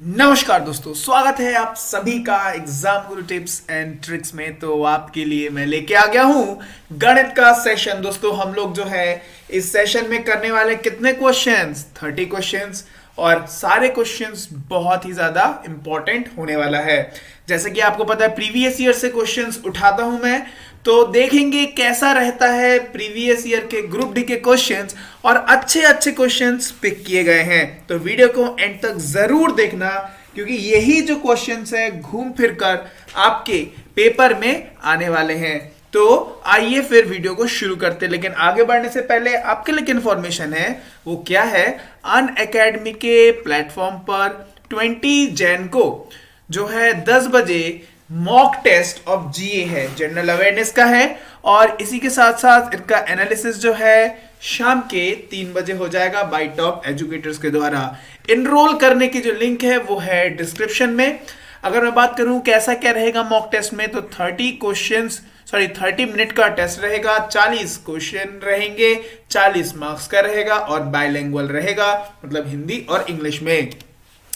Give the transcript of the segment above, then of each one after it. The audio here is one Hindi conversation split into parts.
नमस्कार दोस्तों, स्वागत है आप सभी का exam Guru tips and tricks में। तो आपके लिए मैं लेके आ गया हूं गणित का सेशन। दोस्तों हम लोग जो है इस सेशन में करने वाले कितने क्वेश्चंस, 30 क्वेश्चंस, और सारे क्वेश्चंस बहुत ही ज्यादा इंपॉर्टेंट होने वाला है। जैसे कि आपको पता है प्रीवियस ईयर से क्वेश्चंस उठाता हूं मैं, तो देखेंगे कैसा रहता है प्रीवियस ईयर के ग्रुप डी के क्वेश्चंस, और अच्छे अच्छे क्वेश्चंस पिक किए गए हैं। तो वीडियो को एंड तक जरूर देखना, क्योंकि यही जो क्वेश्चंस है घूम फिर कर आपके पेपर में आने वाले हैं। तो आइए फिर वीडियो को शुरू करते हैं। लेकिन आगे बढ़ने से पहले आपके लिए इन्फॉर्मेशन है, वो क्या है, अनअकैडमी के प्लेटफॉर्म पर 20 जैन को जो है 10 बजे मॉक टेस्ट ऑफ जीए है, जनरल अवेयरनेस का है। और इसी के साथ साथ इनका एनालिसिस जो है शाम के 3 बजे हो जाएगा बाय टॉप एजुकेटर्स के द्वारा। इनरोल करने की जो लिंक है वो है डिस्क्रिप्शन में। अगर मैं बात करूं कैसा क्या रहेगा मॉक टेस्ट में, तो 30 मिनट का टेस्ट रहेगा, 40 क्वेश्चन रहेंगे, 40 मार्क्स का रहेगा, और बायलैंग्वेल रहेगा, मतलब हिंदी और इंग्लिश में।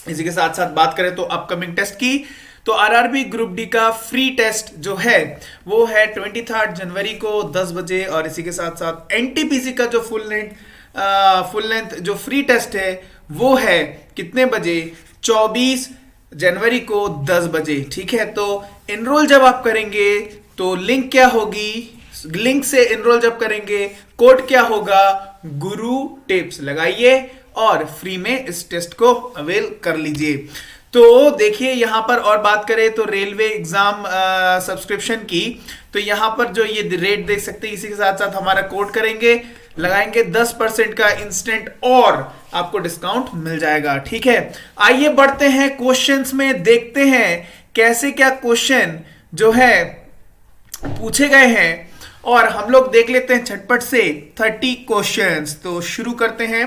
इसी के साथ साथ बात करें तो अपकमिंग टेस्ट की, तो आरआरबी ग्रुप डी का फ्री टेस्ट जो है वो है 23 जनवरी को 10 बजे। और इसी के साथ साथ एनटीपीसी का जो फुल लेंथ जो फ्री टेस्ट है वो है कितने बजे, 24 जनवरी को 10 बजे। ठीक है, तो इनरोल जब आप करेंगे तो लिंक क्या होगी, लिंक से इनरोल जब करेंगे कोड क्या होगा, गुरु टिप्स लगाइए और फ्री में इस टेस्ट को अवेल कर लीजिए। तो देखिए यहां पर और बात करें तो रेलवे एग्जाम सब्सक्रिप्शन की, तो यहां पर जो ये रेट देख सकते हैं, इसी के साथ साथ हमारा कोड करेंगे, लगाएंगे 10% का इंस्टेंट और आपको डिस्काउंट मिल जाएगा। ठीक है, आइए बढ़ते हैं क्वेश्चंस में, देखते हैं कैसे क्या क्वेश्चन जो है पूछे गए हैं। और हम लोग देख लेते हैं झटपट से 30 क्वेश्चंस। तो शुरू करते हैं।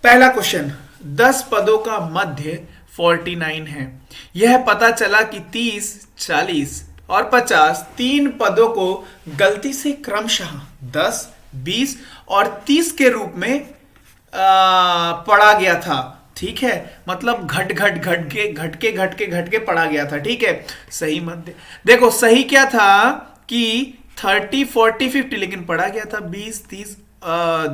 पहला क्वेश्चन, 10 पदों का मध्य 49 है। यह पता चला कि 30, 40 और 50 तीन पदों को गलती से क्रमशः 10, 20 और 30 के रूप में पढ़ा गया था। ठीक है, मतलब घट के पढ़ा गया था। ठीक है, सही मध्य देखो, सही क्या था कि 30, 40, 50, लेकिन पढ़ा गया था 20, 30,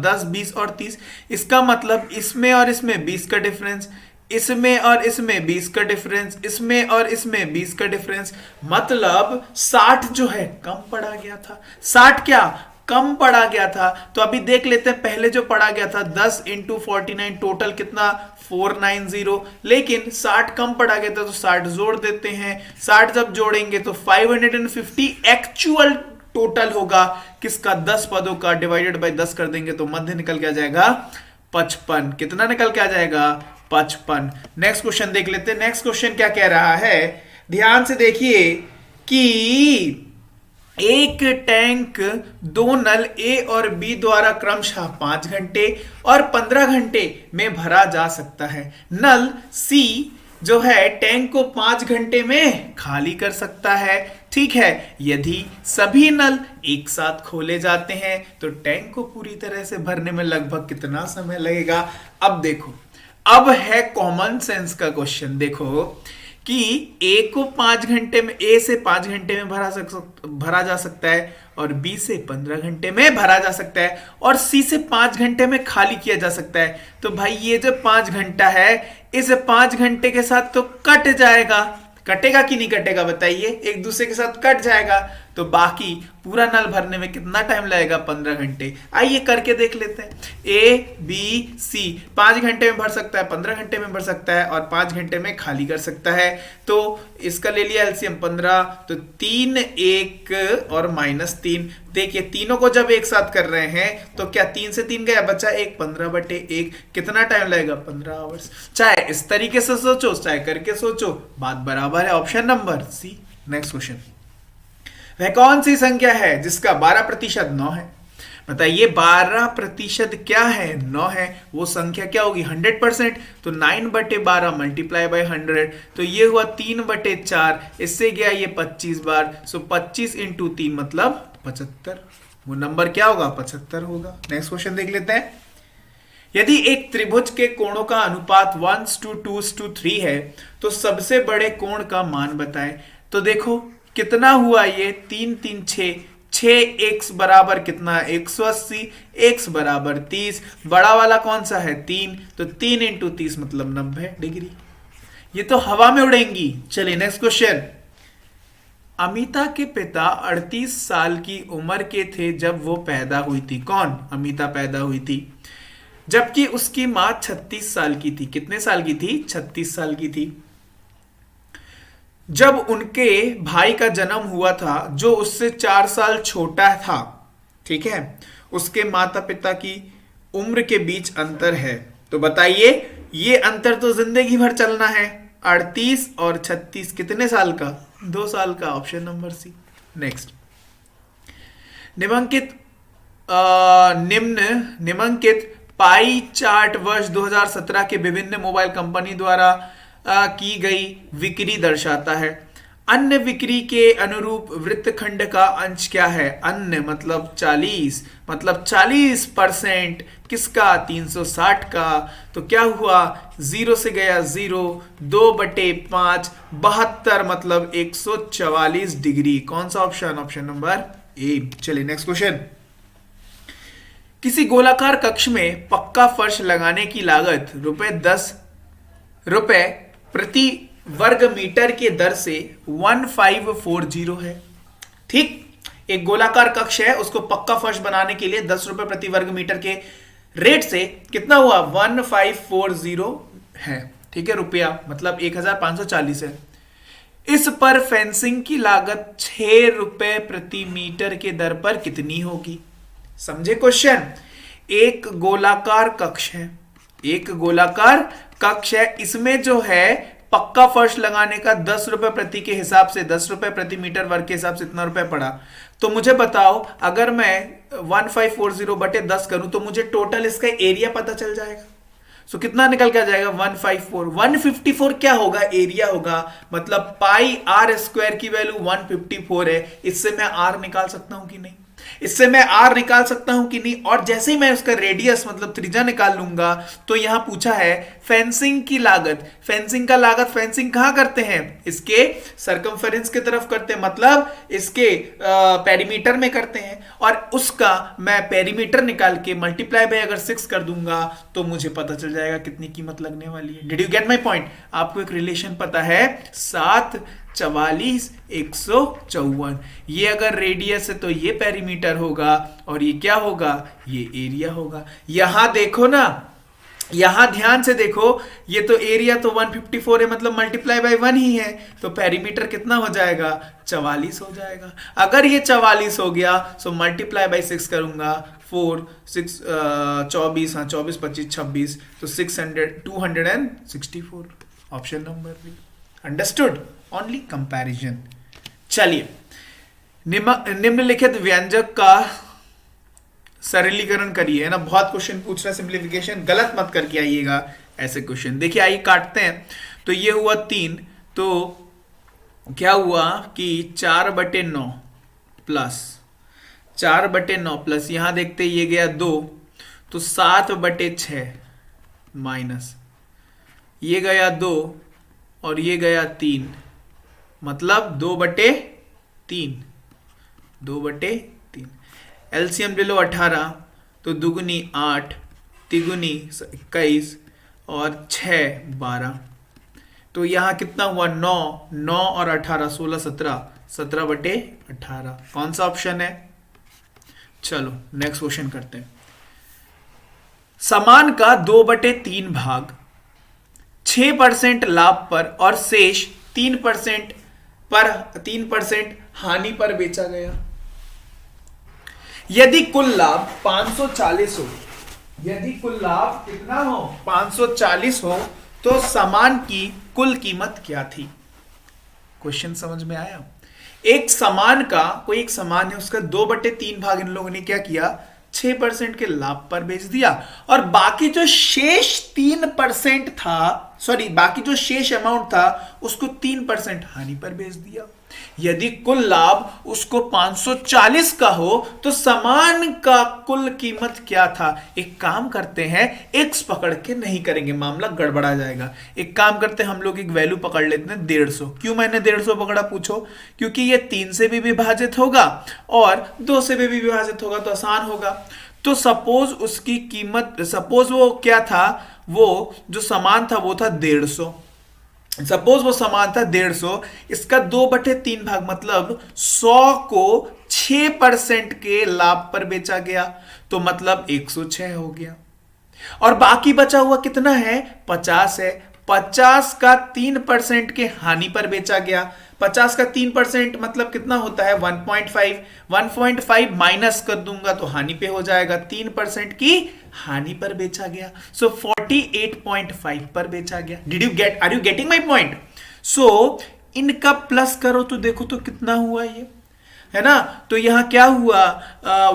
10, 20 और 30। इसका मतलब इसमें और इसमें 20 का डिफरेंस, इसमें और इसमें 20 का डिफरेंस, इसमें और इसमें 20 का डिफरेंस, मतलब 60 जो है कम पड़ा गया था। 60 क्या कम पड़ा गया था। तो अभी देख लेते हैं, पहले जो पड़ा गया था 10 इंटू 49 टोटल कितना 490, लेकिन 60 कम पड़ा गया था तो 60 जोड़ देते हैं। 60 जब जोड़ेंगे तो 550 एक्चुअल टोटल होगा किसका, 10 पदों का, डिवाइडेड बाय 10 कर देंगे तो मध्य निकल के आ जाएगा 55। कितना निकल के आ जाएगा, 55। नेक्स्ट क्वेश्चन देख लेते हैं। नेक्स्ट क्वेश्चन क्या कह रहा है, ध्यान से देखिए कि एक टैंक दो नल ए और बी द्वारा क्रमशः 5 घंटे और 15 घंटे में भरा जा सकता है। नल सी जो है टैंक को 5 घंटे में खाली कर सकता है। ठीक है, यदि सभी नल एक साथ खोले जाते हैं तो टैंक को पूरी तरह से भरने में लगभग कितना समय लगेगा। अब देखो, अब है कॉमन सेंस का क्वेश्चन। देखो कि ए को 5 घंटे में, ए से 5 घंटे में भरा जा सकता है, और बी से 15 घंटे में भरा जा सकता है, और सी से 5 घंटे में खाली किया जा सकता है। तो भाई ये जो 5 घंटा है, इस 5 घंटे के साथ तो कट जाएगा, कटेगा कि नहीं कटेगा बताइए, एक दूसरे के साथ कट जाएगा। तो बाकी पूरा नल भरने में कितना टाइम लगेगा, 15 घंटे। आइए करके देख लेते हैं। ए बी सी 5 घंटे में भर सकता है, 15 घंटे में भर सकता है, और 5 घंटे में खाली कर सकता है। तो इसका ले लिया एलसीएम 15, तो 3 1 और -3। देखिए तीनों को जब एक साथ कर रहे हैं तो क्या 3 से 3 गया, बचा 1, 15/1। कितना टाइम लगेगा, 15 आवर्स। चाहे इस तरीके से सोचो चाहे करके सोचो, बात बराबर है। Option number C. Next question, वह कौन सी संख्या है जिसका 12% 9 है। बताइए 12% क्या है, 9 है। वो संख्या क्या होगी, 100%। तो 9/12 मल्टीप्लाई बाय 100, तो ये हुआ 3/4। इससे गया ये 25 बार, सो 25 इंटू 3 मतलब 75। वो नंबर क्या होगा, 75 होगा। नेक्स्ट क्वेश्चन देख लेते हैं। यदि एक त्रिभुज के कोणों का अनुपात 1:2:3 है तो सबसे बड़े कोण का मान बताएं। तो देखो कितना हुआ ये 3 3 6 6 x बराबर कितना 180, x बराबर 30, बड़ा वाला कौन सा है 3, तो 3 × 30 मतलब 90 डिग्री। ये तो हवा में उड़ेंगी। चलिए नेक्स्ट क्वेश्चन। अमिता के पिता 38 साल की उम्र के थे जब वो पैदा हुई थी। कौन? अमिता पैदा हुई थी। जबकि उसकी मां 36 साल की थी। कितने साल की थी? 36 साल की थी। जब उनके भाई का जन्म हुआ था जो उससे 4 साल छोटा था, ठीक है, उसके माता पिता की उम्र के बीच अंतर है। तो बताइए ये अंतर तो जिंदगी भर चलना है। 38 और 36 कितने साल का? 2 साल का। Option number C. नेक्स्ट। निम्नलिखित पाई चार्ट वर्ष 2017 के विभिन्न मोबाइल कंपनी द्वारा की गई बिक्री दर्शाता है। अन्य बिक्री के अनुरूप वृत्तखंड का अंश क्या है? अन्य मतलब 40, मतलब 40% किसका? 360 का। तो क्या हुआ? 0 से गया 0, 2/5, 72 मतलब 144 डिग्री। कौन सा ऑप्शन? Option number A. चलिए नेक्स्ट क्वेश्चन। किसी गोलाकार कक्ष में पक्का फर्श लगाने की लागत ₹10 प्रति वर्ग मीटर के दर से 1540 है। ठीक, एक गोलाकार कक्ष है, उसको पक्का फर्श बनाने के लिए 10 रुपए प्रति वर्ग मीटर के रेट से कितना हुआ? 1540 है। ठीक है, रुपया मतलब 1540 है। इस पर फेंसिंग की लागत 6 रुपए प्रति मीटर के दर पर कितनी होगी? समझे क्वेश्चन? एक गोलाकार कक्ष है, एक गोलाकार कक्ष है, इसमें जो है पक्का फर्श लगाने का 10 रुपए प्रति के हिसाब से 10 रुपए प्रति मीटर वर्ग के हिसाब से इतना रुपए पड़ा। तो मुझे बताओ अगर मैं 1540/10 करूं तो मुझे टोटल इसका एरिया पता चल जाएगा। सो कितना निकल के आ जाएगा? 154 क्या होगा? एरिया होगा। मतलब पाई आर स्क्वायर की वैल्यू 154 है। इससे मैं आर निकाल सकता हूं कि नहीं? इससे मैं आर निकाल सकता हूं कि नहीं? और जैसे ही मैं उसका रेडियस मतलब त्रिज्या निकाल लूंगा तो यहां पूछा है फेंसिंग की लागत। फेंसिंग का लागत, फेंसिंग कहां करते हैं? इसके सरकमफेरेंस की तरफ करते हैं, मतलब इसके पेरीमीटर में करते हैं। और उसका मैं पेरीमीटर निकाल के मल्टीप्लाई बाय अगर 6 कर दूंगा तो मुझे पता चल जाएगा कितनी कीमत लगने वाली है। Did you get my point? आपको एक रिलेशन पता है 7 44 154। ये अगर रेडियस है तो ये पेरीमीटर होगा और ये क्या होगा? ये एरिया होगा। यहां देखो ना, यहां ध्यान से देखो, ये तो एरिया तो 154 है, मतलब मल्टीप्लाई बाय 1 ही है, तो पेरीमीटर कितना हो जाएगा? 44 हो जाएगा। अगर ये 44 हो गया तो मल्टीप्लाई बाय 6 करूंगा, 4 6 24, हाँ 24 25 26, तो 264। Option number B. Understood? Only comparison. चलिए निम्नलिखित व्यंजक का सरलीकरण करिए। है ना, बहुत क्वेश्चन पूछ रहा है, सिंप्लीफिकेशन गलत मत करके आइएगा ऐसे क्वेश्चन। देखिए आइए काटते हैं। तो ये हुआ 3, तो क्या हुआ कि 4/9 प्लस 4/9 प्लस यहां देखते ये गया 2, तो 7/6 माइनस ये गया 2 और ये गया 3, मतलब 2/3। 2/3 एलसीएम ले लो 18, तो दुगुनी 8, तिगुनी 21 और 6 12। तो यहां कितना हुआ? 9 और 18 16 17, 17/18। कौन सा ऑप्शन है? चलो नेक्स्ट क्वेश्चन करते हैं। समान का 2/3 भाग 6% लाभ पर और शेष 3% हानि पर बेचा गया। यदि कुल लाभ 540 हो, यदि कुल लाभ कितना हो? 540 हो, तो सामान की कुल कीमत क्या थी? क्वेश्चन समझ में आया? एक सामान का, कोई एक सामान है, उसका 2/3 भाग इन लोगों ने क्या किया? 6% के लाभ पर बेच दिया, और बाकी जो शेष 3% था, सॉरी बाकी जो शेष अमाउंट था उसको 3% हानि पर बेच दिया। यदि कुल लाभ उसको 540 का हो तो सामान का कुल कीमत क्या था। एक काम करते हैं, x पकड़ के नहीं करेंगे, मामला गड़बड़ा जाएगा। एक काम करते हैं, हम लोग एक वैल्यू पकड़ लेते हैं 150। क्यों मैंने 150 पकड़ा पूछो? क्योंकि ये 3 से भी विभाजित होगा और 2 से भी विभाजित होगा तो आसान होगा। तो सपोज उसकी कीमत, सपोज वो क्या था, वो जो सामान था वो था 150। सपोज वो सामान था 150, इसका 2/3 भाग मतलब 100 को 6% के लाभ पर बेचा गया, तो मतलब 106 हो गया। और बाकी बचा हुआ कितना है? 50 है। 50 का 3% के हानि पर बेचा गया। 50 का 3% मतलब कितना होता है? 1.5। 1.5 माइनस कर दूंगा तो हानि पे हो जाएगा। 3% की हानि पर बेचा गया, सो 48.5 पर बेचा गया। Did you get, are you getting my point? So इनका प्लस करो तो देखो तो कितना हुआ ये, है ना? तो यहां क्या हुआ?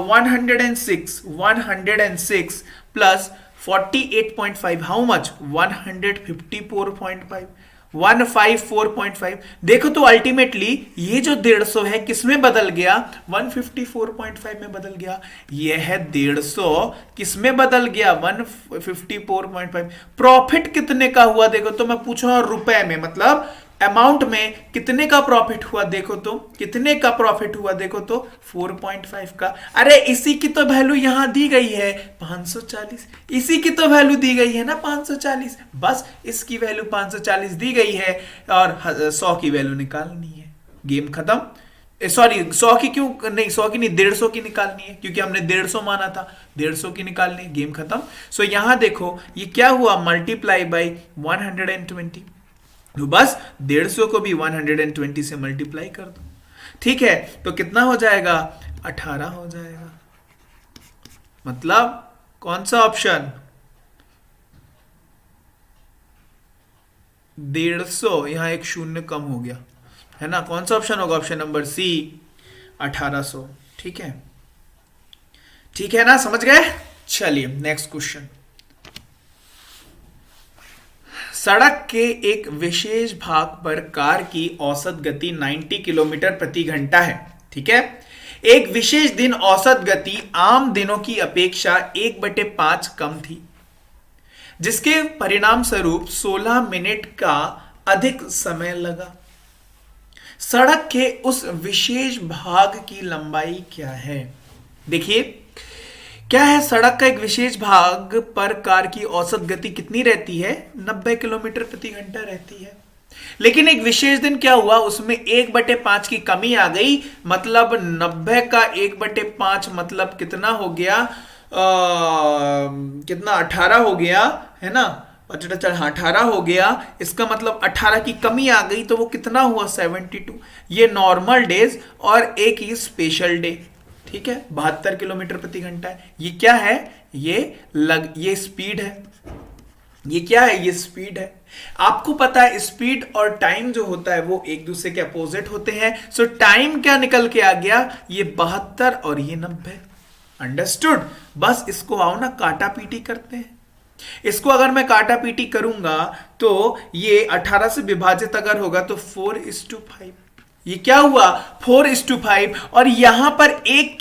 106 प्लस 48.5, हाउ मच? 154.5, 154.5। देखो तो अल्टीमेटली ये जो 150 है किसमें बदल गया? 154.5 में बदल गया। ये है 150 किसमें बदल गया? 154.5। प्रॉफिट कितने का हुआ देखो तो, मैं पूछ रहा हूं रुपए में, मतलब अमाउंट में कितने का प्रॉफिट हुआ देखो तो, कितने का प्रॉफिट हुआ देखो तो? 4.5 का। अरे इसी की तो वैल्यू यहां दी गई है 540, इसी की तो वैल्यू दी गई है ना 540। बस इसकी वैल्यू 540 दी गई है और 100 की वैल्यू निकालनी है। गेम खत्म। सॉरी 100 की क्यों नहीं, 100 की नहीं, 150 की निकालनी है, क्योंकि हमने 150 माना था, 150 की निकालनी है। गेम खत्म। सो यहां देखो ये क्या हुआ? Multiply by 120। तो बस 150 को भी 120 से मल्टीप्लाई कर दो, ठीक है? तो कितना हो जाएगा? 18 हो जाएगा। मतलब कौन सा ऑप्शन? 150, यहां एक शून्य कम हो गया, है ना? कौन सा ऑप्शन होगा? Option number C, 1800। ठीक है, ठीक है ना? समझ गए? चलिए नेक्स्ट क्वेश्चन। सड़क के एक विशेष भाग पर कार की औसत गति 90 किलोमीटर प्रति घंटा है, ठीक है? एक विशेष दिन औसत गति आम दिनों की अपेक्षा 1/5 कम थी, जिसके परिणाम स्वरूप 16 मिनट का अधिक समय लगा। सड़क के उस विशेष भाग की लंबाई क्या है? देखिए क्या है, सड़क का एक विशेष भाग पर कार की औसत गति कितनी रहती है? 90 किलोमीटर प्रति घंटा रहती है। लेकिन एक विशेष दिन क्या हुआ, उसमें 1/5 की कमी आ गई, मतलब 90 का 1/5 मतलब कितना हो गया? कितना? 18 हो गया, है ना? 18 हो गया। इसका मतलब 18 की कमी आ गई, तो वो कितना हुआ? 72। ये नॉर्मल डेज और एक ही स्पेशल डे, ठीक है? 72 किलोमीटर प्रति घंटा है। ये क्या है? ये स्पीड है। ये क्या है? ये स्पीड है। आपको पता है स्पीड और टाइम जो होता है वो एक दूसरे के अपोजिट होते हैं। सो टाइम क्या निकल के आ गया? ये 72 और ये 90। अंडरस्टूड? बस इसको आओ ना काटा पीटी करते हैं। इसको अगर मैं काटा पीटी करूंगा तो ये 18 से विभाजित अगर होगा तो 4:5। ये क्या हुआ? 4:5। और यहां पर एक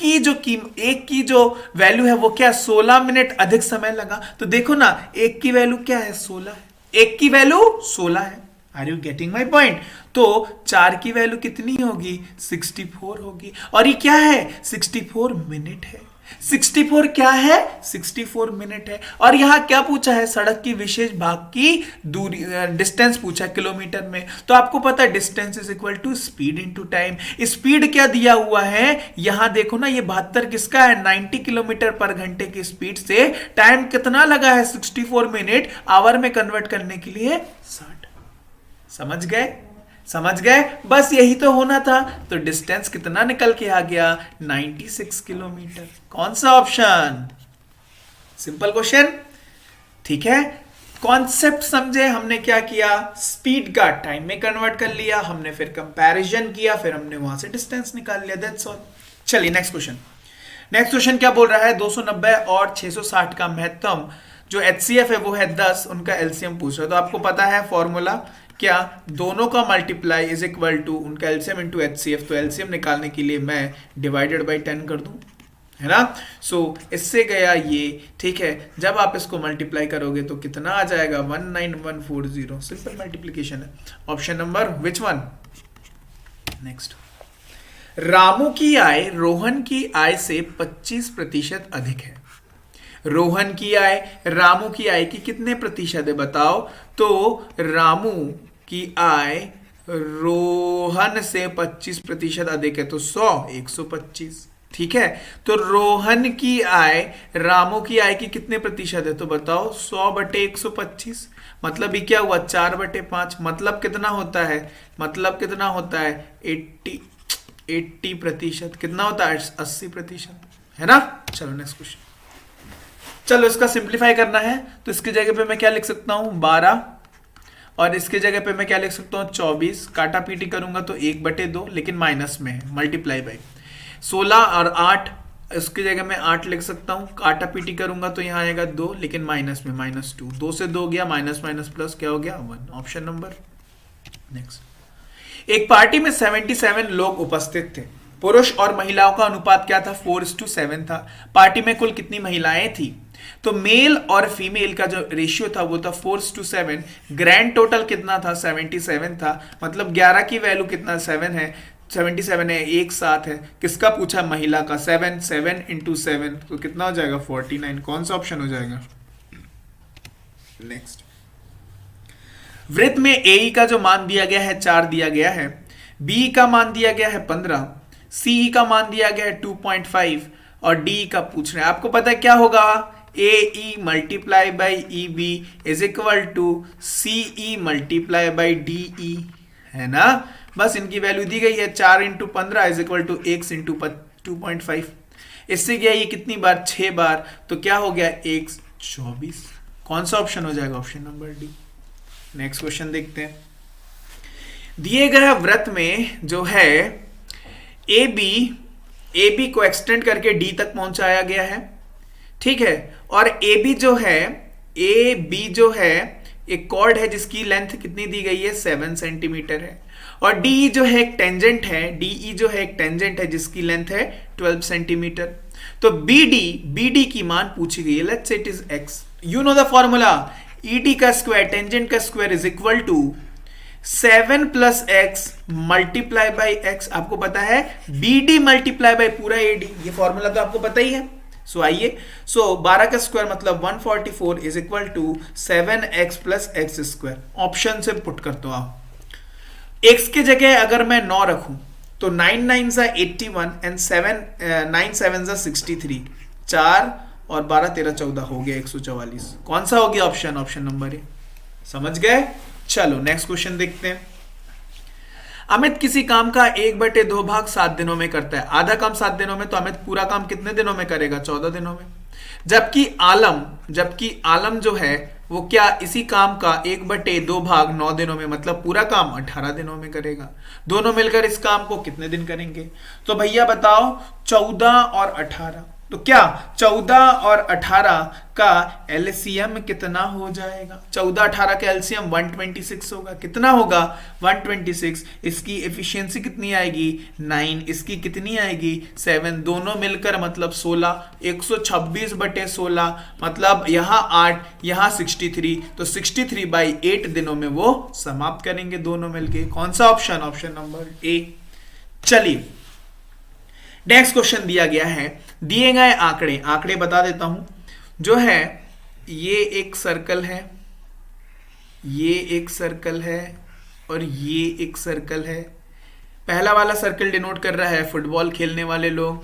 की जो वैल्यू है वो क्या? 16 मिनट अधिक समय लगा। तो देखो ना, एक की वैल्यू क्या है? 16 है। एक की वैल्यू 16 है। Are you getting my point? तो 4 की वैल्यू कितनी होगी? 64 होगी। और ये क्या है? 64 मिनट है। 64 क्या है? 64 मिनट है। और यहां क्या पूछा है? सड़क की विशेष भाग की दूरी, डिस्टेंस पूछा किलोमीटर में। तो आपको पता है distance is equal to speed into time. Speed क्या दिया हुआ है? यहां देखो ना, ये 72 किसका है? 90 किलोमीटर पर घंटे की स्पीड से टाइम कितना लगा है? 64 मिनट। आवर में कन्वर्ट करने के लिए 60। समझ गए? समझ गए? बस यही तो होना था। तो डिस्टेंस कितना निकल के आ गया? 96 किलोमीटर। कौन सा ऑप्शन? सिंपल क्वेश्चन, ठीक है? कॉन्सेप्ट समझे? हमने क्या किया? स्पीड का टाइम में कन्वर्ट कर लिया, हमने फिर कंपैरिजन किया, फिर हमने वहां से डिस्टेंस निकाल लिया। That's all. चलिए नेक्स्ट क्वेश्चन। नेक्स्ट क्वेश्चन क्या बोल रहा है? 290 और 660 का महत्तम जो HCF है वो है 10, उनका एलसीएम पूछ रहा है। तो आपको पता है फॉर्मूला क्या, दोनों का मल्टीप्लाई इज इक्वल टू उनका एलसीएम इंटू HCF। तो एलसीएम निकालने के लिए मैं डिवाइडेड बाई 10 कर दूं, है ना। सो इससे गया ये, ठीक है। जब आप इसको मल्टीप्लाई करोगे तो कितना आ जाएगा, 19140। सिंपल मल्टीप्लीकेशन है। Option number which one. Next, Ramu की आय रोहन की आय से 25% अधिक है। रोहन की आय रामू की आय की कितने प्रतिशत है बताओ। तो रामू की आय रोहन से 25% अधिक है, तो 100 125, ठीक है। तो रोहन की आय रामू की आय की कितने प्रतिशत है, तो बताओ 100/125। मतलब ये क्या हुआ, 4/5। मतलब कितना होता है, मतलब कितना होता है 80%। कितना होता है 80%, है ना। चलो नेक्स्ट क्वेश्चन। चलो इसका सिंप्लीफाई करना है, तो इसकी जगह पे मैं क्या लिख सकता हूं 12, और इसके जगह पे मैं क्या लिख सकता हूं 24। काटा पीटी करूंगा तो 1/2, लेकिन माइनस में है, मल्टीप्लाई बाई 16 और 8, इसकी जगह मैं 8 लिख सकता हूं। काटा पीटी करूंगा तो यहां आएगा 2, लेकिन माइनस में -2। 2 से 2 गया, माइनस माइनस प्लस क्या हो गया 1। Option number. नेक्स्ट, एक पार्टी में 77 लोग उपस्थित थे। पुरुष और महिलाओं का अनुपात क्या था, 4:7 था। पार्टी में कुल कितनी महिलाएं थी, तो मेल और फीमेल का जो रेशियो था वो था 4:7। ग्रैंड टोटल कितना था, 77 था। मतलब 11 की वैल्यू कितना 7 है, 77 है, एक साथ है। किसका पूछा, महिला का। 7 × 7 तो कितना हो जाएगा 49। कौन सा ऑप्शन हो जाएगा। नेक्स्ट, वृत्त में ए का जो मान दिया गया है 4 दिया गया है, बी का मान दिया गया है 15, सी का मान दिया गया है 2.5 और डी का पूछ रहे हैं। आपको पता है क्या होगा, AE multiply by EB is equal to CE multiply by DE, है ना। बस इनकी वैल्यू दी गई है, 4 × 15 इज इक्वल टू x × 2.5। इससे गया ये कितनी बार, 6 बार, तो क्या हो गया 124। कौन सा ऑप्शन हो जाएगा, option number D. Next question देखते हैं। दिए गए वृत्त में जो है AB को एक्सटेंड करके D तक पहुंचाया गया है, ठीक है। और AB जो है एक कॉर्ड है जिसकी लेंथ कितनी दी गई है 7 सेंटीमीटर है। और DE जो है एक टेंजेंट है, जिसकी लेंथ है 12 सेंटीमीटर। तो BD की मान पूछी गई है, let's say it is x। You know the formula, ED का स्क्वायर टेंजेंट का square is equal to 7 + x multiply by x। आपको पता है BD मल्टीप्लाई बाई पूरा AD, ये फॉर्मूला तो आपको पता ही है। सो आइए, 12 का स्क्वायर मतलब 144 is equal to 7x + x²। Option से पुट करते हो आप। x के जगह अगर मैं 9 रखूं तो 9 9 81 एंड 9 7 63, 4 और 12 13 14 हो गया 144। कौन सा हो गया ऑप्शन, ऑप्शन नंबर ए। समझ गए। चलो नेक्स्ट क्वेश्चन देखते हैं। अमित किसी काम का 1/2 भाग 7 दिनों में करता है। आधा काम 7 दिनों में, तो अमित पूरा काम कितने दिनों में करेगा, 14 दिनों में। जबकि आलम जो है वो क्या इसी काम का 1/2 भाग 9 दिनों में, मतलब पूरा काम 18 दिनों में करेगा। दोनों मिलकर इस काम को कितने दिन करेंगे, तो भैया बताओ 14 और 18। तो क्या 14 और 18 का एलसीएम कितना हो जाएगा, 14 18 का एलसीएम 126 होगा। कितना होगा 126। इसकी एफिशिएंसी कितनी आएगी 9, इसकी कितनी आएगी 7, दोनों मिलकर मतलब 16। 126/16 मतलब यहाँ 8 यहाँ 63, तो 63/8 दिनों में वो समाप्त करेंगे दोनों मिलके। कौन सा ऑप्शन, ऑप्शन नंबर ए। चलिए नेक्स्ट क्वेश्चन दिया गया है, दिए गए आंकड़े बता देता हूं। जो है ये एक सर्कल है, ये एक सर्कल है और ये एक सर्कल है। पहला वाला सर्कल डिनोट कर रहा है फुटबॉल खेलने वाले लोग,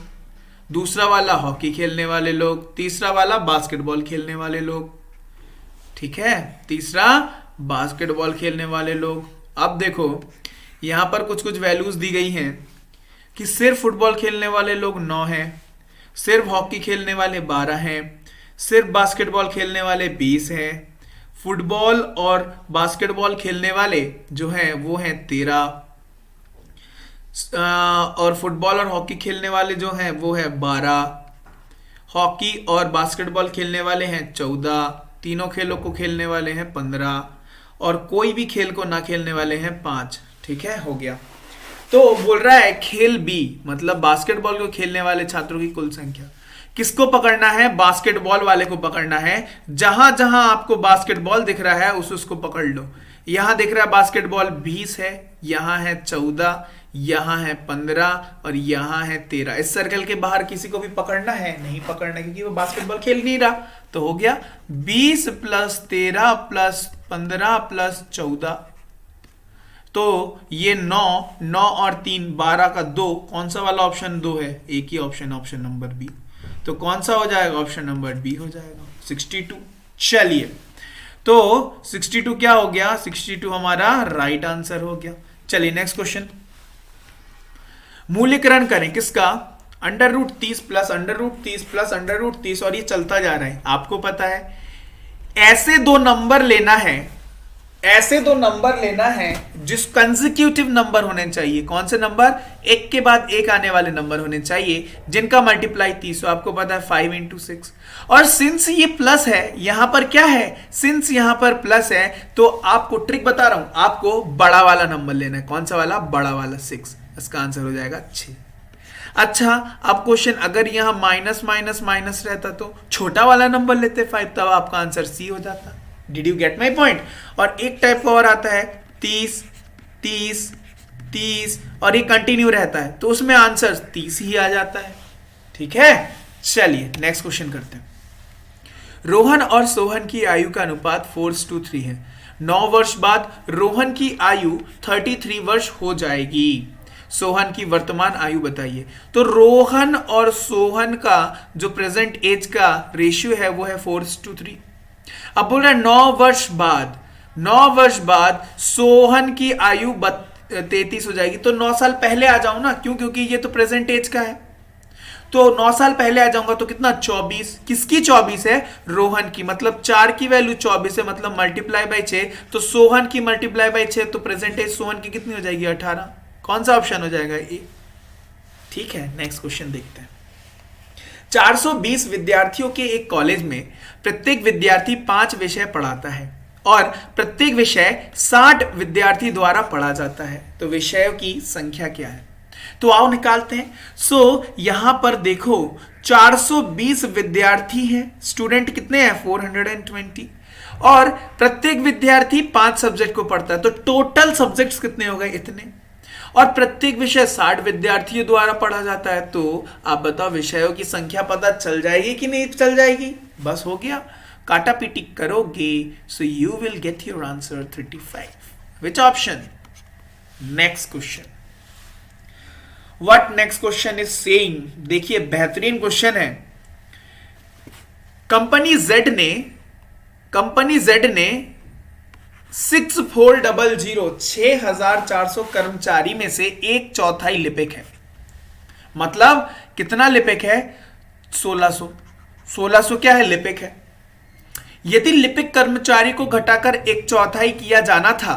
दूसरा वाला हॉकी खेलने वाले लोग, तीसरा वाला बास्केटबॉल खेलने वाले लोग, ठीक है, तीसरा बास्केटबॉल खेलने वाले लोग। अब देखो यहां पर कुछ कुछ वैल्यूज दी गई हैं कि सिर्फ फुटबॉल खेलने वाले लोग 9 हैं, सिर्फ हॉकी खेलने वाले 12 हैं, सिर्फ बास्केटबॉल खेलने वाले 20 हैं, फुटबॉल और बास्केटबॉल खेलने वाले जो हैं वो हैं 13, और फुटबॉल और हॉकी खेलने वाले जो हैं वो है 12, हॉकी और बास्केटबॉल खेलने वाले हैं 14, तीनों खेलों को खेलने वाले हैं 15, और कोई भी खेल को ना खेलने वाले हैं 5। ठीक है, हो गया। तो बोल रहा है खेल बी, मतलब बास्केटबॉल को खेलने वाले छात्रों की कुल संख्या। किसको पकड़ना है? बास्केटबॉल वाले को पकड़ना है। जहां जहां आपको बास्केटबॉल दिख रहा है उसको पकड़ लो। यहां दिख रहा है बास्केटबॉल 20 है, यहां है 14, यहां है 15 और यहां है 13। इस सर्कल के बाहर किसी को भी पकड़ना है? नहीं पकड़ना, क्योंकि वो बास्केटबॉल खेल नहीं रहा। तो हो गया 20 + 13 + 15 + 14, तो ये 9 और 3 12 का 2। कौन सा वाला ऑप्शन 2 है? एक ही ऑप्शन, ऑप्शन नंबर बी। तो कौन सा हो जाएगा? ऑप्शन नंबर बी हो जाएगा, 62। चलिए, तो 62 क्या हो गया? 62 हमारा राइट आंसर हो गया। चलिए नेक्स्ट क्वेश्चन। मूल्यकरण करें किसका? √30 + √30 + √30, और ये चलता जा रहा है। आपको पता है ऐसे दो नंबर लेना है, ऐसे दो नंबर लेना है जिस कंसेक्यूटिव नंबर होने चाहिए। कौन से नंबर? एक के बाद एक आने वाले नंबर होने चाहिए, जिनका मल्टीप्लाई 30। आपको पता है 5 × 6। और सिंस ये प्लस है, यहां पर क्या है? सिंस यहां पर प्लस है, तो आपको ट्रिक बता रहा हूं, आपको बड़ा वाला नंबर लेना है। कौन सा वाला? बड़ा वाला, 6। इसका आंसर हो जाएगा 6। अच्छा, अब क्वेश्चन, अगर यहां माइनस माइनस माइनस रहता तो छोटा वाला नंबर लेते 5, तब आपका आंसर सी हो जाता। Did you get my point? और एक टाइप का और आता है 30 30 30, और ये कंटिन्यू रहता है, तो उसमें आंसर 30 ही आ जाता है। ठीक है, चलिए नेक्स्ट क्वेश्चन करते हैं। रोहन और सोहन की आयु का अनुपात 4:3 है। 9 वर्ष बाद रोहन की आयु 33 वर्ष हो जाएगी। सोहन की वर्तमान आयु बताइए। तो रोहन और सोहन का जो प्रेजेंट एज का रेशियो है वो है 4:3। अब बोल रहा है 9 वर्ष बाद, 9 वर्ष बाद सोहन की आयु 33 हो जाएगी। तो 9 साल पहले आ जाऊं ना, क्यों? क्योंकि ये तो प्रेजेंट एज का है। तो 9 साल पहले आ जाऊंगा तो कितना? 24। किसकी 24 है? रोहन की। मतलब 4 की वैल्यू 24 है, मतलब मल्टीप्लाई बाई 6। तो सोहन की मल्टीप्लाई बाई 6, तो प्रेजेंट एज सोहन की कितनी हो जाएगी? 18। कौन सा ऑप्शन हो जाएगा? ए। ठीक है, नेक्स्ट क्वेश्चन देखते हैं। 420 विद्यार्थियों के एक कॉलेज में प्रत्येक विद्यार्थी 5 विषय पढ़ाता है और प्रत्येक विषय 60 विद्यार्थी द्वारा पढ़ा जाता है। तो विषयों की संख्या क्या है? तो आओ निकालते हैं। यहां पर देखो 420 विद्यार्थी हैं, स्टूडेंट कितने हैं? 420, और प्रत्येक विद्यार्थी 5 सब्जेक्ट को पढ़ता है, तो टोटल सब्जेक्ट्स कितने हो गए? इतने। और प्रत्येक विषय 60 विद्यार्थियों द्वारा पढ़ा जाता है। तो आप बताओ विषयों की संख्या पता चल जाएगी कि नहीं चल जाएगी? बस हो गया, काटा पीटी करोगे, so you will get your answer 35। Which option? Next question. What next question is saying? देखिए बेहतरीन क्वेश्चन है। कंपनी जेड ने 6400 6400 कर्मचारी में से 1/4 लिपिक है। मतलब कितना लिपिक है? 1600। 1600 क्या है? लिपिक है। यदि लिपिक कर्मचारी को घटाकर 1/4 किया जाना था,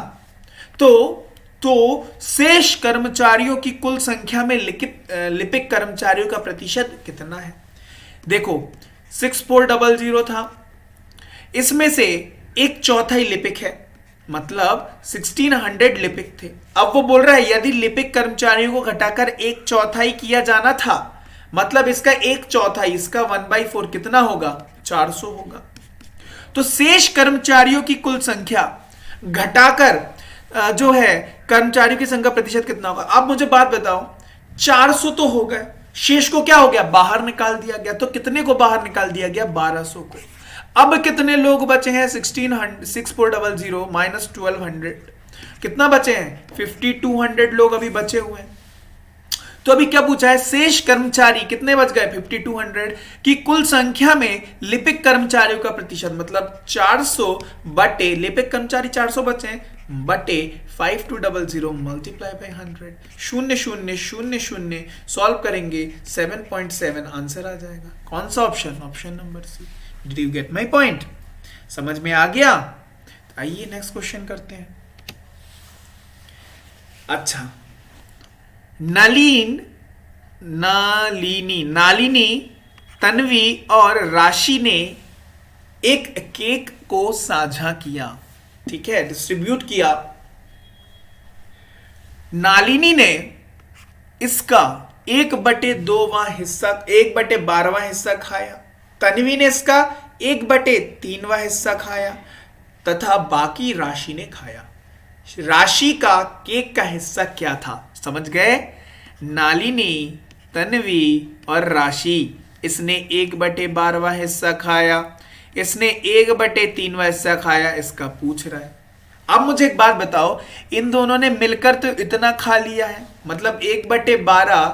तो शेष कर्मचारियों की कुल संख्या में लिपिक कर्मचारियों का प्रतिशत कितना है? देखो 6400 था, इसमें से 1/4 लिपिक है, मतलब 1600 लिपिक थे। अब वो बोल रहा है यदि लिपिक कर्मचारियों को घटाकर 1/4 किया जाना था, मतलब इसका 1/4, इसका 1/4 कितना होगा? 400 होगा। तो शेष कर्मचारियों की कुल संख्या घटाकर जो है कर्मचारियों की संख्या प्रतिशत कितना होगा? अब मुझे बात बताओ, 400 तो हो गए, शेष को क्या हो गया? बाहर निकाल दिया गया। तो कितने को बाहर निकाल दिया गया? 1200 को। अब कितने लोग बचे हैं? 6400 माइनस 1200, कितना बचे हैं? 5200 लोग अभी बचे हुए हैं। तो अभी क्या पूछा है? शेष कर्मचारी कितने बच गए? 5200 की कुल संख्या में लिपिक कर्मचारियों का प्रतिशत, मतलब 400 बटे लिपिक कर्मचारी 400 बचे हैं बटे 5200 मल्टीप्लाई बाई 100, 0 0 0 0 सॉल्व करेंगे 7.7 आंसर आ जाएगा। कौन सा option? Option number C. Did you get my point? समझ में आ गया? तो आइए नेक्स्ट क्वेश्चन करते हैं। अच्छा, नालिनी, तन्वी और राशि ने एक केक को साझा किया, ठीक है, डिस्ट्रीब्यूट किया। नालिनी ने इसका 1/2वां हिस्सा, 1/12वां हिस्सा खाया। तन्वी ने इसका 1/3वां हिस्सा खाया तथा बाकी राशि ने खाया। राशि का केक का हिस्सा क्या था? समझ गए? नालिनी, तन्वी और राशि, इसने 1/12वां हिस्सा खाया, इसने 1/3वां हिस्सा खाया, इसका पूछ रहा है। अब मुझे एक बात बताओ, इन दोनों ने मिलकर तो इतना खा लिया है, मतलब 1/12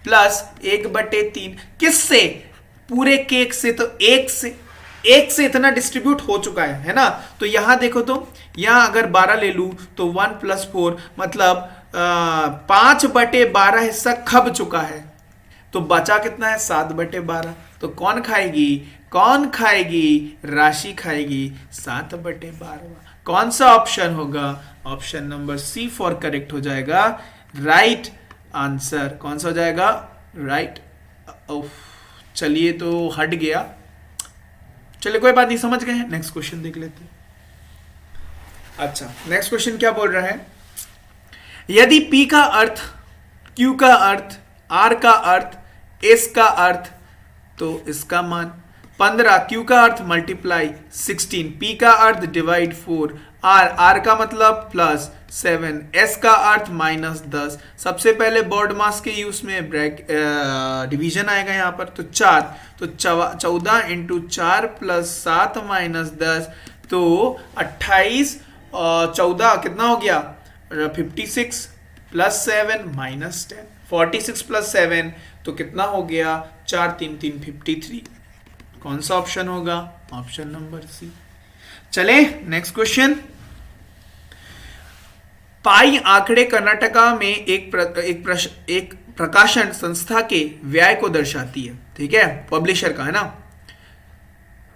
प्लस 1/3, किससे? पूरे केक से, तो एक से इतना डिस्ट्रीब्यूट हो चुका है ना। तो यहां देखो, तो यहां अगर 12 ले लू तो 1 + 4 मतलब 5/12 हिस्सा खप चुका है। तो बचा कितना है? 7/12। तो कौन खाएगी? कौन खाएगी? राशि खाएगी 7/12। कौन सा ऑप्शन होगा? Option number C for correct हो जाएगा, राइट आंसर। कौन सा हो जाएगा? राइट। चलिए, तो हट गया, चलिए कोई बात नहीं, समझ गए हैं। नेक्स्ट क्वेश्चन देख लेते हैं। अच्छा, नेक्स्ट क्वेश्चन क्या बोल रहा है? यदि P का अर्थ, Q का अर्थ, R का अर्थ, S का अर्थ, तो इसका मान 15, Q का अर्थ मल्टीप्लाई 16, P का अर्थ डिवाइड 4, R का मतलब प्लस 7, S का अर्थ -10। सबसे पहले बोर्ड मास के यूज में डिवीजन आएगा यहाँ पर, तो 4, तो 14 × 4 + 7 - 10, तो 28, 14 कितना हो गया? 56 + 7 -10, 46 + 7 तो कितना हो गया? 4 3 3 53। कौन सा ऑप्शन होगा? Option number C. चले नेक्स्ट क्वेश्चन। पाई आंकड़े कर्नाटका में एक प्रकाशन संस्था के व्यय को दर्शाती है, ठीक है, पब्लिशर का है ना।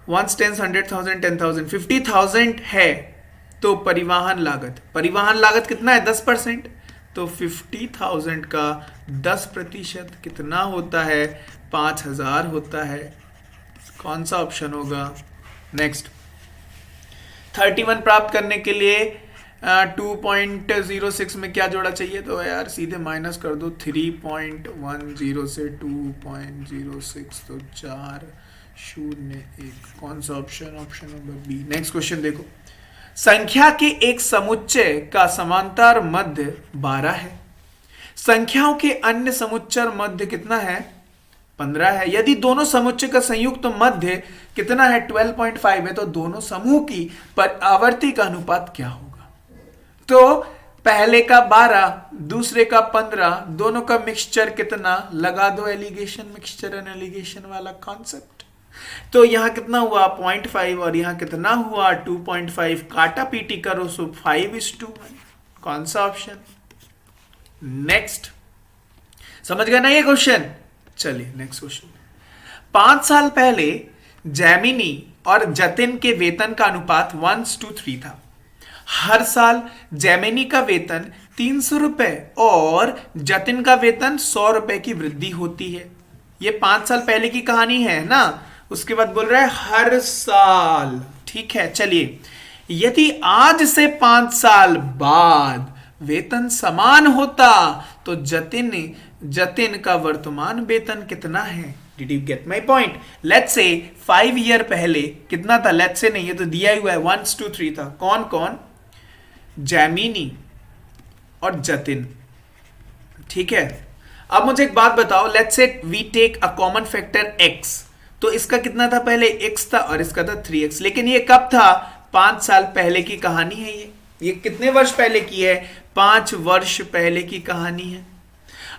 1 10 100,000 10,000 50,000 है, तो परिवहन लागत कितना है? 10%। तो 50,000 का 10% कितना होता है? 5,000 होता है। कौन सा ऑप्शन होगा? नेक्स्ट, 31 प्राप्त करने के लिए 2.06 में क्या जोड़ा चाहिए? तो यार सीधे माइनस कर दो, 3.10 से 2.06, तो 4 0 1। कौन सा option? Option number B. Next question देखो। संख्या के एक समुच्चय का समांतर मध्य 12 है, संख्याओं के अन्य समुच्चय मध्य कितना है? 15 है। यदि दोनों समुच्चय का संयुक्त मध्य कितना है? 12.5 है। तो दोनों समूह की पर आवर्ती का अनुपात क्या होगा? तो पहले का 12, दूसरे का 15, दोनों का मिक्सचर कितना? लगा दो एलिगेशन, मिक्सचर एंड एलिगेशन वाला कॉन्सेप्ट। तो यहां कितना हुआ? 0.5 और यहां कितना हुआ? 2.5। काटा पीटी करो, सो 5:1। कौन सा ऑप्शन? नेक्स्ट, समझ गए ना ये क्वेश्चन? चलिए नेक्स्ट क्वेश्चन। 5 साल पहले जैमिनी और जतिन के वेतन का अनुपात 1:3 था। हर साल जैमिनी का वेतन 300 रुपए और जतिन का वेतन 100 रुपए की वृद्धि होती है। ये 5 साल पहले की कहानी है ना। उसके बाद बोल रहा है हर साल, ठीक है। चलिए, यदि आज से 5 साल बाद वेतन समान होता तो जतिन का वर्तमान वेतन कितना है? Did you get my point? Let's say 5 year पहले कितना था? लेट्स से नहीं, ये तो दिया हुआ है, 1:3 था। कौन कौन? जैमिनी और जतिन, ठीक है। अब मुझे एक बात बताओ, let's say we take a common factor x, तो इसका कितना था? पहले x था और इसका था 3x। लेकिन ये कब था? 5 साल पहले की कहानी है। ये कितने वर्ष पहले की है? 5 वर्ष पहले की कहानी है।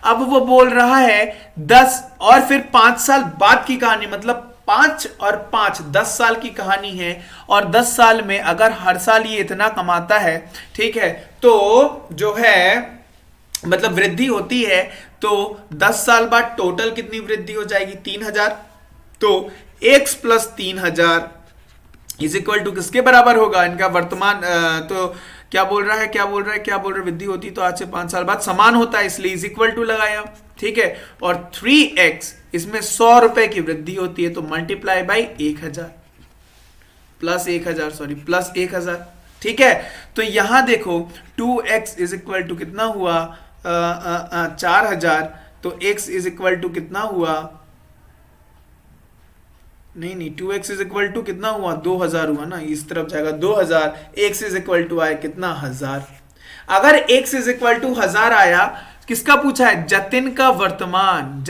अब वो बोल रहा है 10 और फिर 5 साल बाद की कहानी, मतलब 5 और 5 10 साल की कहानी है। और 10 साल में अगर हर साल ये इतना कमाता है, ठीक है, तो जो है मतलब वृद्धि होती है, तो 10 साल बाद टोटल कितनी वृद्धि हो जाएगी? 3,000। तो x + 3,000 इज इक्वल टू किसके बराबर होगा? इनका वर्तमान तो क्या बोल रहा है? वृद्धि होती तो आज से 5 साल बाद समान होता है, इसलिए इज इक्वल टू लगाया, ठीक है। और 3x, इसमें 100 रुपए की वृद्धि होती है, तो मल्टीप्लाई बाई 1,000। +1000, ठीक है। तो यहां देखो 2x इज इक्वल टू कितना हुआ 4000, तो x इज इक्वल टू कितना हुआ, नहीं 2x इज इक्वल टू कितना हुआ 2000 हुआ ना, इस तरफ जाएगा 2000, x इज इक्वल टू आया कितना 1000। अगर x इज इक्वल टू 1000 आया, किसका पूछा है, जतिन का वर्तमान,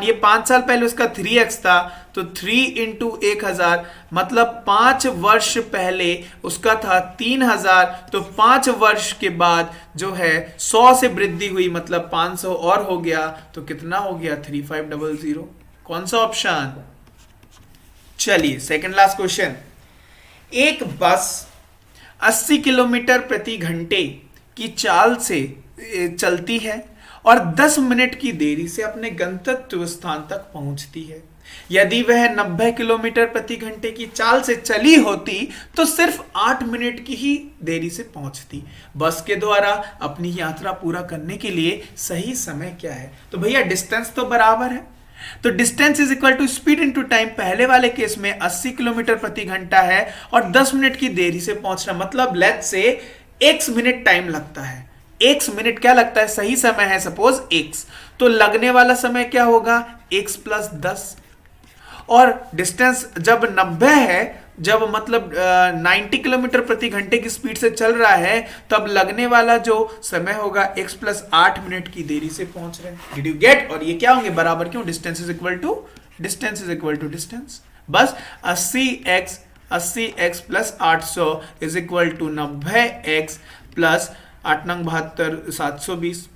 ये 5 साल पहले उसका 3x था, तो 3 इंटू 1000 मतलब 5 वर्ष पहले उसका था 3000, तो 5 वर्ष के बाद जो है 100 से वृद्धि हुई, मतलब 500 और हो गया, तो कितना हो गया 3500। कौन सा ऑप्शन। चलिए सेकंड लास्ट क्वेश्चन। एक बस 80 किलोमीटर प्रति घंटे की चाल से चलती है और 10 मिनट की देरी से अपने गंतव्य स्थान तक पहुंचती है। यदि वह 90 किलोमीटर प्रति घंटे की चाल से चली होती तो सिर्फ 8 मिनट की ही देरी से पहुंचती। बस के द्वारा अपनी यात्रा पूरा करने के लिए सही समय क्या है। तो भैया डिस्टेंस तो बराबर है, तो distance is equal to speed into time. पहले वाले केस में 80 किलोमीटर प्रति घंटा है और 10 मिनट की देरी से पहुंचना, मतलब let's say x minute time लगता है। x मिनट क्या लगता है, सही समय है सपोज x, तो लगने वाला समय क्या होगा x प्लस 10। और डिस्टेंस जब 90 है, जब मतलब 90 किलोमीटर प्रति घंटे की स्पीड से चल रहा है, तब लगने वाला जो समय होगा x प्लस 8 मिनट की देरी से पहुंच रहे हैं। Did you get. और ये क्या होंगे बराबर, क्यों, distance is equal to distance. बस 80x plus 800 is equal to 90x plus 8 नंग 72 720।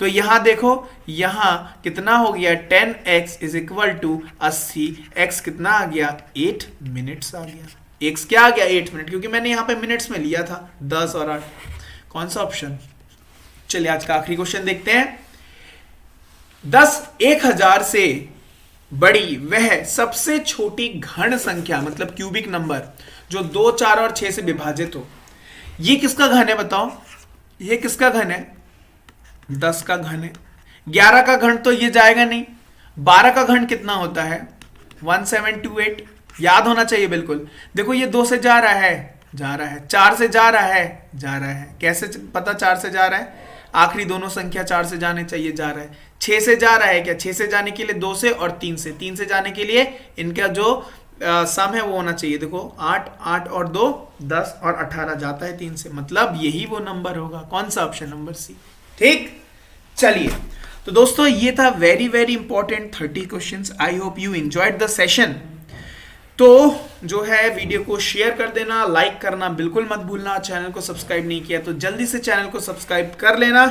तो यहां देखो, यहां कितना हो गया 10x is equal to 80, x कितना आ गया 8 मिनट्स आ गया। x क्या आ गया 8 मिनट, क्योंकि मैंने यहां पे मिनट्स में लिया था 10 और 8। कौन सा ऑप्शन। चलिए आज का आखिरी क्वेश्चन देखते हैं। 1000 से बड़ी वह सबसे छोटी घन संख्या, मतलब क्यूबिक नंबर, जो 2, 4 और 6 से विभाजित हो। ये किसका घन है बताओ, ये किसका घन है, 10 का घन है। 11 का घन तो ये जाएगा नहीं। 12 का घन कितना होता है 1728, याद होना चाहिए बिल्कुल। देखो ये 2 से जा रहा है, 4 से जा रहा है, कैसे पता 4 से जा रहा है, आखिरी दोनों संख्या 4 से जाने चाहिए, जा रहा है। 6 से जा रहा है क्या, 6 से जाने के लिए 2 से और 3 से जाने के लिए इनका जो सम है वो होना चाहिए। देखो 8 और 2 10 और 18 जाता है 3 से, मतलब यही वो नंबर होगा। कौन सा ऑप्शन, नंबर सी। ठीक, चलिए तो दोस्तों ये था very very important 30 questions. I hope you enjoyed the session. तो जो है वीडियो को शेयर कर देना, लाइक करना बिल्कुल मत भूलना। चैनल को सब्सक्राइब नहीं किया तो जल्दी से चैनल को सब्सक्राइब कर लेना,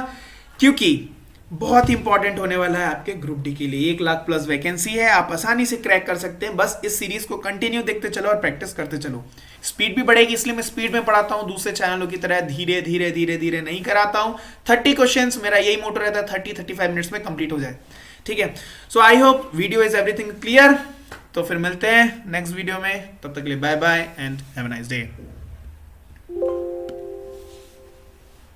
क्योंकि बहुत इंपॉर्टेंट होने वाला है आपके ग्रुप डी के लिए। 1 लाख प्लस वैकेंसी है, आप आसानी से क्रैक कर सकते हैं। बस इस सीरीज को कंटिन्यू देखते चलो और प्रैक्टिस करते चलो। स्पीड भी बढ़ेगी, इसलिए मैं स्पीड में पढ़ाता हूं, दूसरे चैनलों की तरह धीरे धीरे नहीं कराता हूं। 30 क्वेश्चंस मेरा यही मोटो रहता है, 30-35 मिनट्स में कंप्लीट हो जाए। ठीक है, so I hope video is everything clear. तो फिर मिलते हैं नेक्स्ट वीडियो में, तब तक के लिए bye bye and have a nice day.